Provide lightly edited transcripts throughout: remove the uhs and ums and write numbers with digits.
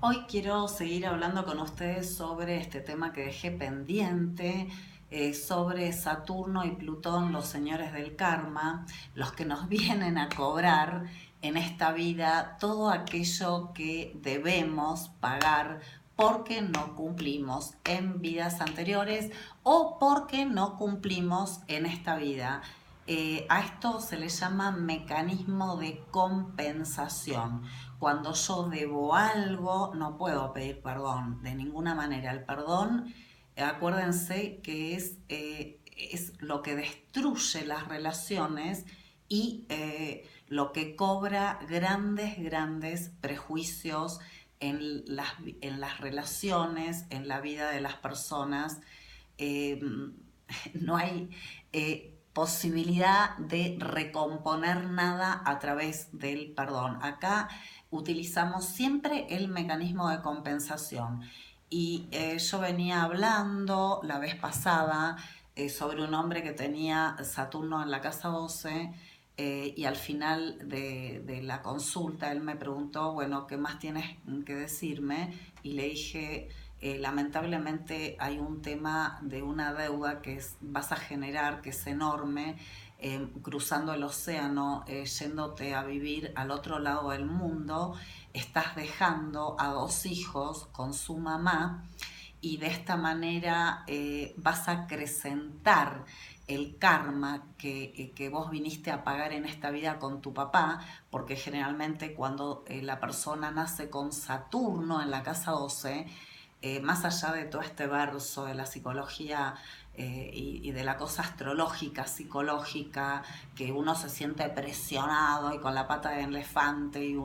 Hoy quiero seguir hablando con ustedes sobre este tema que dejé pendiente, sobre Saturno y Plutón, los señores del karma, los que nos vienen a cobrar en esta vida todo aquello que debemos pagar porque no cumplimos en vidas anteriores o porque no cumplimos en esta vida. A esto se le llama mecanismo de compensación. Cuando yo debo algo, no puedo pedir perdón de ninguna manera. El perdón, acuérdense que es lo que destruye las relaciones y lo que cobra grandes prejuicios en las relaciones, en la vida de las personas. Eh, no hay posibilidad de recomponer nada a través del perdón. Acá utilizamos siempre el mecanismo de compensación. Y yo venía hablando la vez pasada sobre un hombre que tenía Saturno en la casa 12 y al final de la consulta él me preguntó, bueno, ¿qué más tienes que decirme? Y le dije, lamentablemente hay un tema de una deuda vas a generar, que es enorme, cruzando el océano, yéndote a vivir al otro lado del mundo, estás dejando a 2 hijos con su mamá y de esta manera vas a acrecentar el karma que vos viniste a pagar en esta vida con tu papá, porque generalmente cuando la persona nace con Saturno en la casa 12, más allá de todo este verso de la psicología y de la cosa astrológica, psicológica, que uno se siente presionado y con la pata de elefante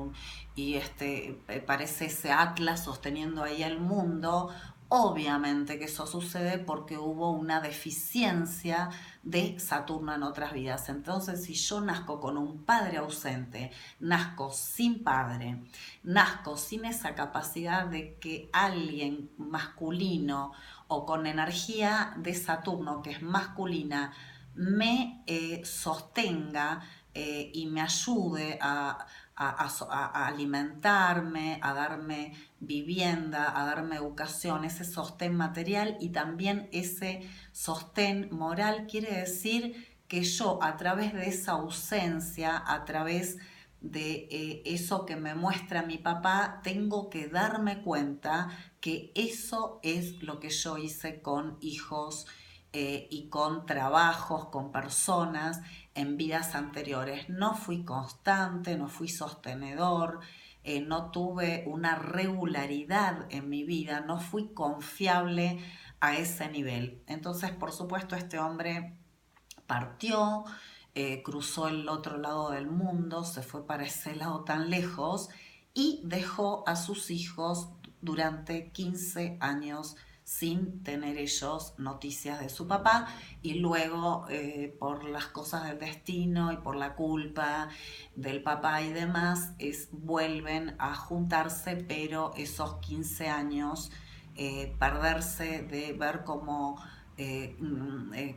parece ese Atlas sosteniendo ahí el mundo. Obviamente que eso sucede porque hubo una deficiencia de Saturno en otras vidas. Entonces, si yo nazco con un padre ausente, nazco sin padre, nazco sin esa capacidad de que alguien masculino o con energía de Saturno, que es masculina, me sostenga y me ayude a alimentarme, a darme vivienda, a darme educación, ese sostén material y también ese sostén moral, quiere decir que yo a través de esa ausencia, a través de eso que me muestra mi papá, tengo que darme cuenta que eso es lo que yo hice con hijos y con trabajos, con personas en vidas anteriores. No fui constante, no fui sostenedor, no tuve una regularidad en mi vida, no fui confiable a ese nivel. Entonces, por supuesto, este hombre partió, cruzó el otro lado del mundo, se fue para ese lado tan lejos y dejó a sus hijos durante 15 años sin tener ellos noticias de su papá y luego por las cosas del destino y por la culpa del papá y demás vuelven a juntarse, pero esos 15 años perderse de ver cómo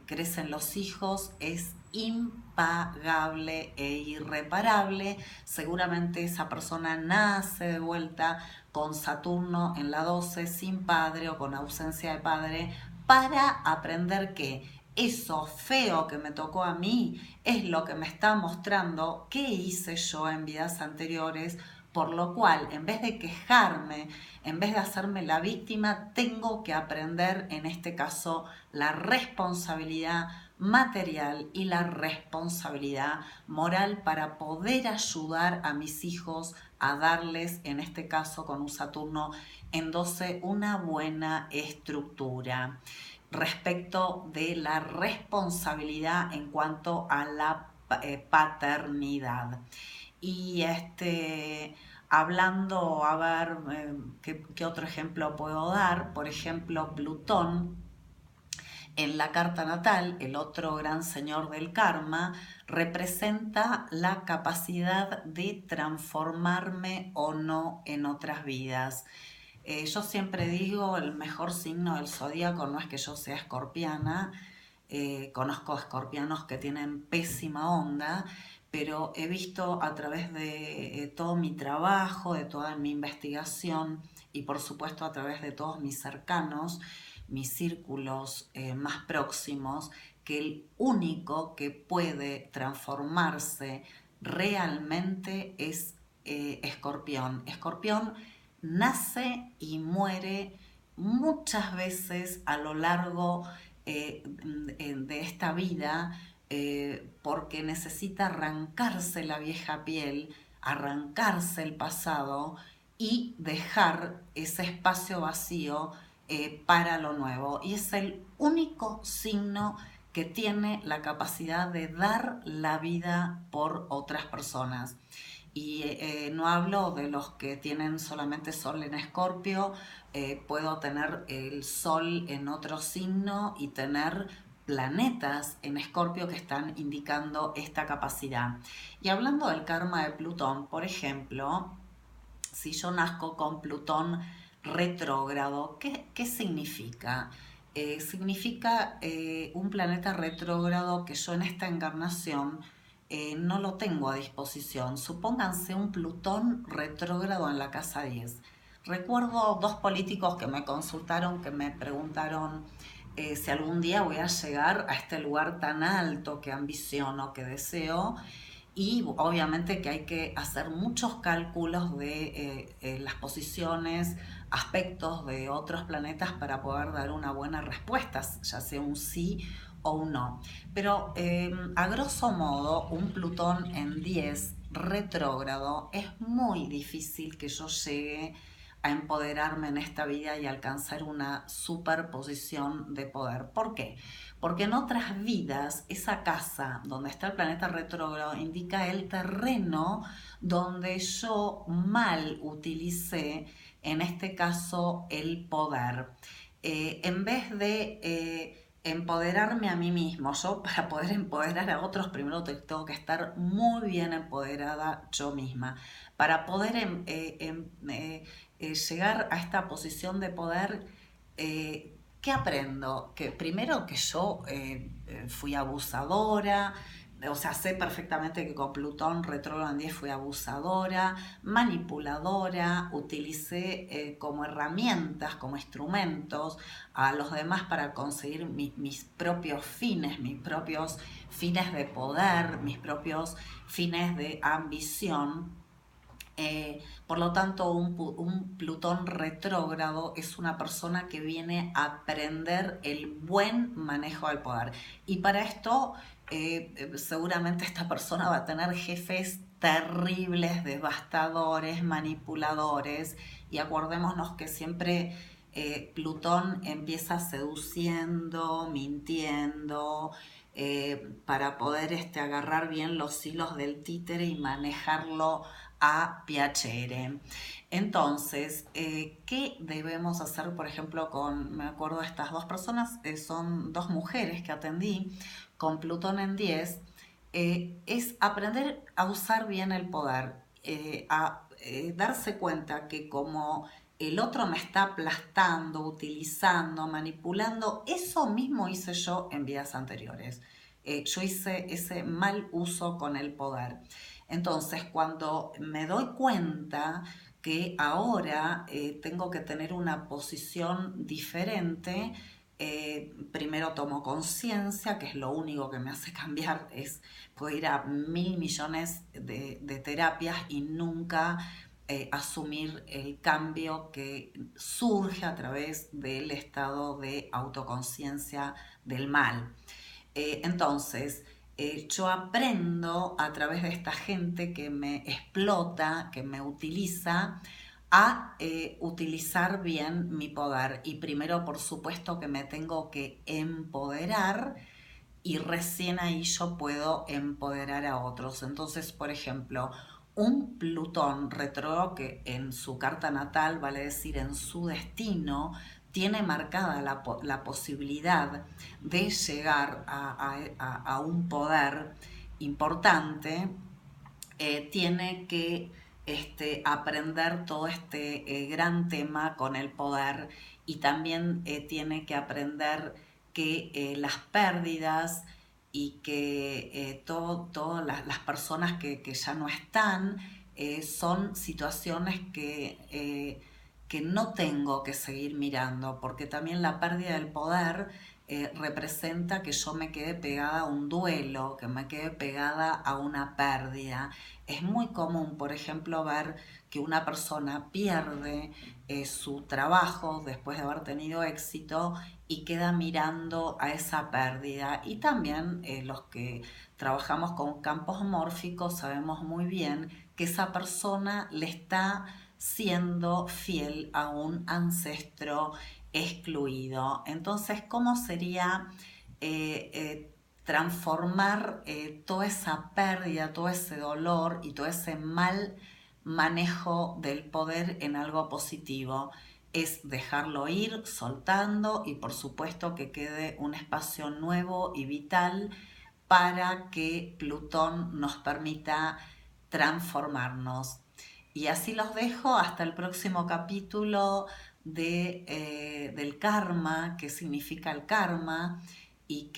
crecen los hijos es impagable e irreparable. Seguramente esa persona nace de vuelta con Saturno en la 12 sin padre o con ausencia de padre para aprender que eso feo que me tocó a mí es lo que me está mostrando qué hice yo en vidas anteriores, por lo cual, en vez de quejarme, en vez de hacerme la víctima, tengo que aprender, en este caso, la responsabilidad material y la responsabilidad moral para poder ayudar a mis hijos a darles, en este caso con un Saturno en 12, una buena estructura respecto de la responsabilidad en cuanto a la paternidad. Y hablando, a ver, ¿qué otro ejemplo puedo dar? Por ejemplo, Plutón en la carta natal, el otro gran señor del karma, representa la capacidad de transformarme o no en otras vidas. Yo siempre digo, el mejor signo del zodíaco no es que yo sea escorpiana, conozco escorpianos que tienen pésima onda, pero he visto a través de todo mi trabajo, de toda mi investigación y por supuesto a través de todos mis cercanos, mis círculos más próximos, que el único que puede transformarse realmente es Escorpión. Escorpión nace y muere muchas veces a lo largo de esta vida porque necesita arrancarse la vieja piel, arrancarse el pasado y dejar ese espacio vacío para lo nuevo. Y es el único signo que tiene la capacidad de dar la vida por otras personas. Y no hablo de los que tienen solamente sol en Escorpio, puedo tener el sol en otro signo y tener planetas en Escorpio que están indicando esta capacidad. Y hablando del karma de Plutón, por ejemplo, si yo nazco con Plutón retrógrado, ¿qué significa? Significa un planeta retrógrado que yo en esta encarnación no lo tengo a disposición. Supónganse un Plutón retrógrado en la casa 10. Recuerdo dos políticos que me consultaron, que me preguntaron si algún día voy a llegar a este lugar tan alto que ambiciono, que deseo, y obviamente que hay que hacer muchos cálculos de las posiciones, aspectos de otros planetas para poder dar una buena respuesta, ya sea un sí o un no. Pero a grosso modo, un Plutón en 10 retrógrado es muy difícil que yo llegue a empoderarme en esta vida y alcanzar una superposición de poder. ¿Por qué? Porque en otras vidas, esa casa donde está el planeta retrógrado indica el terreno donde yo mal utilicé, en este caso, el poder. En vez de empoderarme a mí mismo, yo para poder empoderar a otros, primero tengo que estar muy bien empoderada yo misma. Para poder llegar a esta posición de poder, ¿qué aprendo? Que primero que yo fui abusadora, o sea, sé perfectamente que con Plutón retrógrado en 10 fui abusadora, manipuladora, utilicé como herramientas, como instrumentos a los demás para conseguir mis propios fines de poder, mis propios fines de ambición. Por lo tanto, un Plutón retrógrado es una persona que viene a aprender el buen manejo del poder. Y para esto, seguramente esta persona va a tener jefes terribles, devastadores, manipuladores. Y acordémonos que siempre Plutón empieza seduciendo, mintiendo, para poder agarrar bien los hilos del títere y manejarlo a piacere. Entonces, ¿qué debemos hacer, por ejemplo, me acuerdo de estas dos personas, son dos mujeres que atendí con Plutón en 10, es aprender a usar bien el poder, a darse cuenta que como el otro me está aplastando, utilizando, manipulando, eso mismo hice yo en vidas anteriores. Yo hice ese mal uso con el poder. Entonces, cuando me doy cuenta que ahora tengo que tener una posición diferente, primero tomo conciencia, que es lo único que me hace cambiar, puedo ir a 1.000 millones de terapias y nunca asumir el cambio que surge a través del estado de autoconciencia del mal. Entonces, yo aprendo a través de esta gente que me explota, que me utiliza, a utilizar bien mi poder. Y primero, por supuesto, que me tengo que empoderar y recién ahí yo puedo empoderar a otros. Entonces, por ejemplo, un Plutón retrógrado que en su carta natal, vale decir en su destino, tiene marcada la posibilidad de llegar a un poder importante, tiene que aprender todo este gran tema con el poder y también tiene que aprender que las pérdidas y que todas las personas que ya no están son situaciones que no tengo que seguir mirando, porque también la pérdida del poder representa que yo me quede pegada a un duelo, que me quede pegada a una pérdida. Es muy común, por ejemplo, ver que una persona pierde su trabajo después de haber tenido éxito y queda mirando a esa pérdida. Y también los que trabajamos con campos mórficos sabemos muy bien que esa persona le está siendo fiel a un ancestro excluido. Entonces, ¿cómo sería transformar toda esa pérdida, todo ese dolor y todo ese mal manejo del poder en algo positivo? Es dejarlo ir, soltando, y por supuesto que quede un espacio nuevo y vital para que Plutón nos permita transformarnos. Y así los dejo hasta el próximo capítulo del karma, qué significa el karma y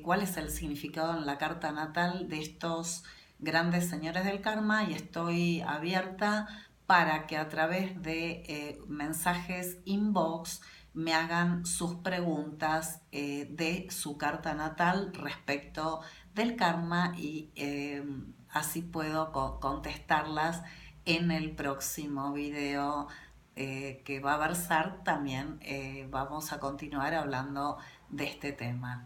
cuál es el significado en la carta natal de estos grandes señores del karma. Y estoy abierta para que a través de mensajes inbox me hagan sus preguntas de su carta natal respecto del karma, y así puedo contestarlas en el próximo video que va a versar también. Vamos a continuar hablando de este tema.